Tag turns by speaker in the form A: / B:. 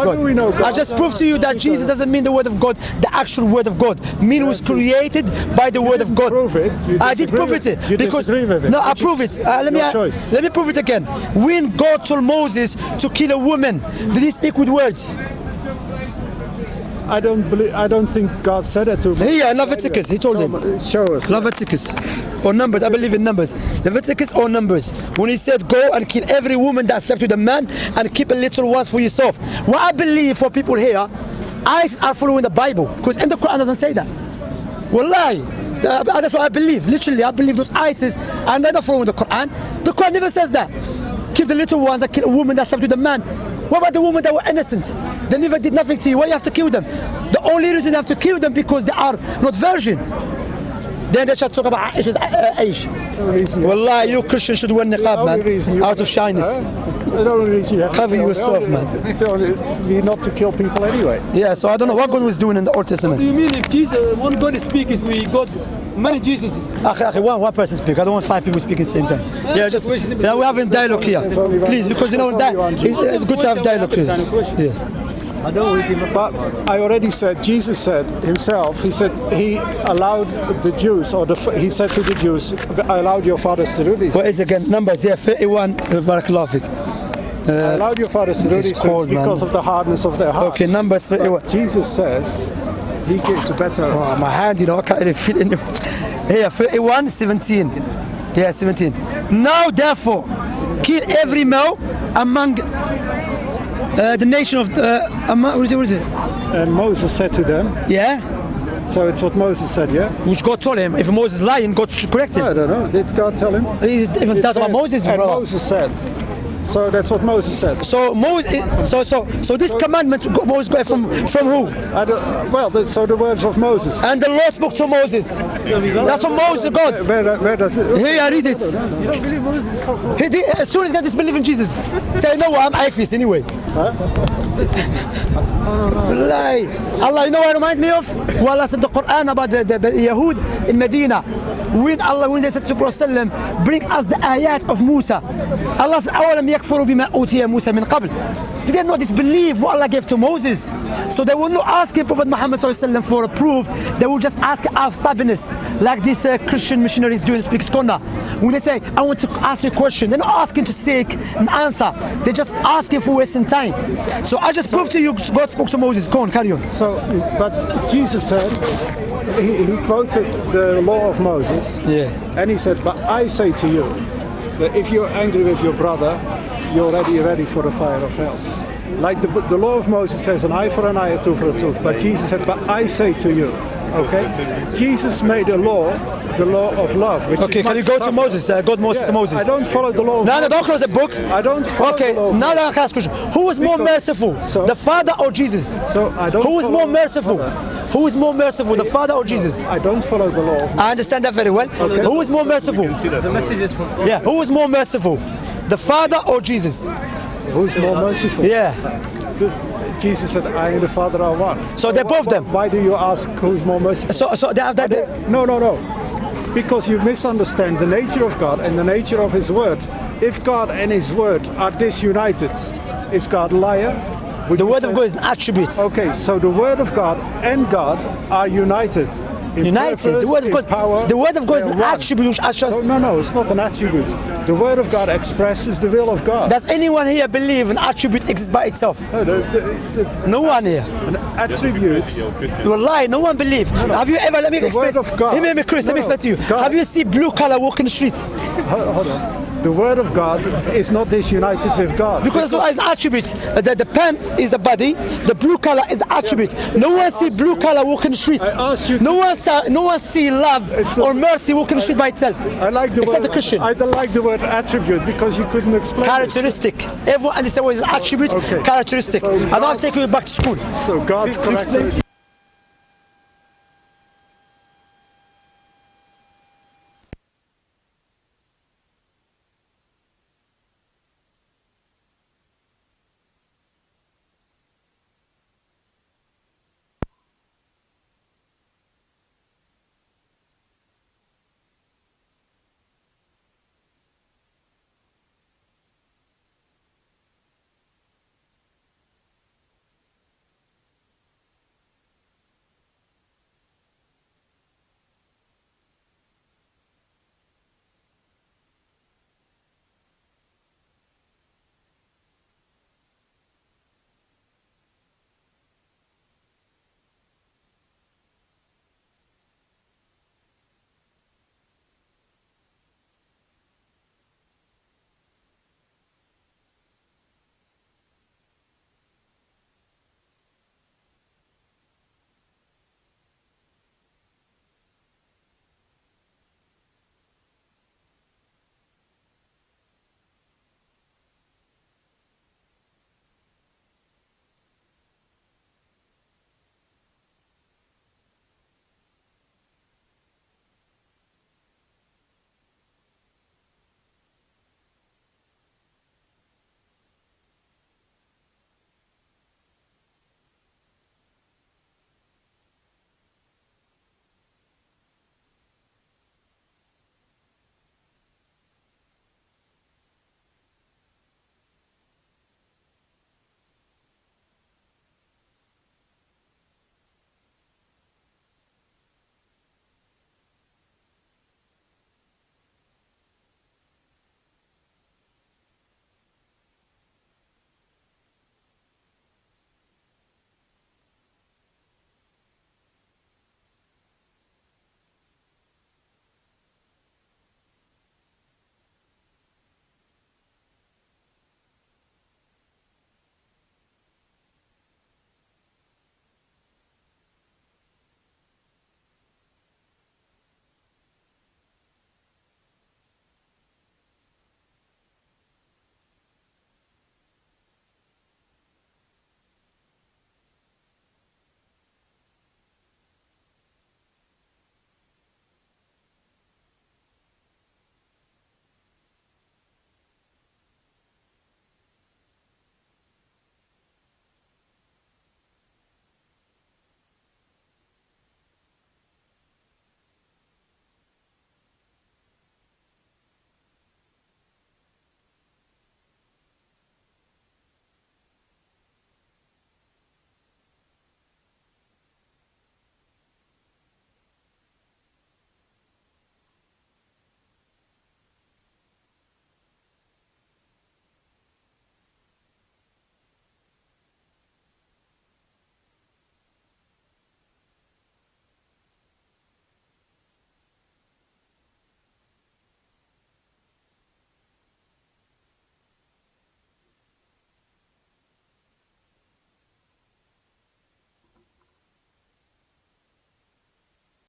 A: How do we know God?
B: I just proved to you that Jesus doesn't mean the word of God, the actual word of God. Mean was created by the word of God.
A: Prove it.
B: I did prove it.
A: You disagree with it.
B: No, I prove it. Let me prove it again. When God told Moses to kill a woman, did he speak with words?
A: I don't think God said it to me.
B: Yeah, Leviticus, he told him.
A: Show us.
B: Leviticus or Numbers, I believe in Numbers. Leviticus or Numbers. When he said, go and kill every woman that slept with a man and keep a little ones for yourself. What I believe for people here, ISIS are following the Bible, because in the Quran doesn't say that. Wallahi, that's what I believe. Literally, I believe those ISIS and they're not following the Quran. The Quran never says that. Kill the little ones and kill a woman that slept with a man. What about the women that were innocent? They never did nothing to you. Why you have to kill them? The only reason you have to kill them because they are not virgin. Then they should talk about Aisha's age. Wallahi, you Christians should wear niqab, man, out of shyness.
A: The only reason you have
B: Cover
A: to
B: yourself, man.
A: Not to kill people anyway.
B: Yeah, so I don't know what God was doing in the Old Testament.
C: What do you mean if Jesus, one God speaks, we got many Jesuses?
B: One person speak. I don't want 5 people speaking at the same time. Yeah, just we're having dialogue here. Please, because you know that it's good to have dialogue here. Yeah.
A: But I already said, Jesus said himself, he said he allowed the Jews, he said to the Jews, I allowed your fathers to do this.
B: What is again? Numbers, yeah, 31, Barakallahu Fik.
A: I allowed your fathers to do these things because of the hardness of their heart.
B: Okay, Numbers 31.
A: But Jesus says he gives a better...
B: Oh, my hand, you know, I can't really feel it. Here, 31, 17. Yeah, 17. Now, therefore, kill every male among the nation of... what is it?
A: And Moses said to them...
B: Yeah?
A: So it's what Moses said, yeah?
B: Which God told him. If Moses is lying, God should correct him.
A: I don't know. Did God tell him?
B: Even that's what Moses, bro.
A: And Moses said... So that's what Moses said.
B: So Moses, so this commandment Moses got from who?
A: So the words of Moses.
B: And the Lord spoke to Moses. That's from Moses, God.
A: Where does it?
B: Here, I read it.
A: You don't believe Moses?
B: As soon as he got disbelief in Jesus, say, no, I'm atheist anyway. Allah, you know what it reminds me of? Well, Allah said the Quran about the Yahud in Medina. When they said to Prophet ﷺ, bring us the ayat of Musa. Allah said, أَوَلَمْ يَكْفُرُوا بِمَا أُوتِيَ مُوسَى مِنْ قَبْلِ. They did not disbelieve what Allah gave to Moses. So they will not ask Prophet Muhammad ﷺ for a proof. They will just ask out of stubbornness, like these Christian missionaries do in Speak Skona. When they say, I want to ask you a question, they're not asking to seek an answer. They're just asking for wasting time. So I just proved to you God spoke to Moses. Go on, carry on.
A: So, but Jesus said, he quoted the law of Moses, and he said, but I say to you that if you're angry with your brother, you're already ready for the fire of hell. Like the law of Moses says, an eye for an eye, a tooth for a tooth, but Jesus said, but I say to you, okay? Jesus made a law, the law of love.
B: Okay, can you go to Moses? God Moses to Moses.
A: I don't follow the law of Moses.
B: No, don't close the book.
A: I don't follow the law of
B: now I ask question. Who was more merciful, the Father or Jesus?
A: So I don't.
B: Who was more merciful? Who is more merciful, the Father or Jesus?
A: I don't follow the law of Moses.
B: I understand that very well. Okay. Who is more merciful?
C: The message is from...
B: Yeah, who is more merciful, the Father or Jesus?
A: Who is more merciful?
B: Yeah.
A: Jesus said, I and the Father are one.
B: So they're both them.
A: Why do you ask who's more merciful?
B: So they have that.
A: No. Because you misunderstand the nature of God and the nature of His Word. If God and His Word are disunited, is God a liar?
B: The Word of God is an attribute.
A: Okay, so the Word of God and God are united.
B: United. The Word of God.
A: Power,
B: the Word of God is an attribute.
A: So, no, it's not an attribute. The Word of God expresses the will of God.
B: Does anyone here believe an attribute exists by itself? No one here.
A: An attribute.
B: You lie. No one believes. Have you ever? Let me explain.
A: The Word of God.
B: Let me, Chris. Let me explain to you.
A: God.
B: Have you seen blue color walking the street?
A: Hold on. The Word of God is not disunited with God.
B: Because it's an attribute. The pen is the body. The blue color is the attribute. No one see blue color walking the street.
A: I asked you.
B: No one see love or mercy walking the street by itself.
A: I like the
B: except
A: word.
B: the Christian.
A: I don't like the word attribute because you couldn't explain.
B: Characteristic. Everyone understands what is an attribute.
A: Okay.
B: Characteristic.
A: So
B: I don't take you back to school.
A: So God's character.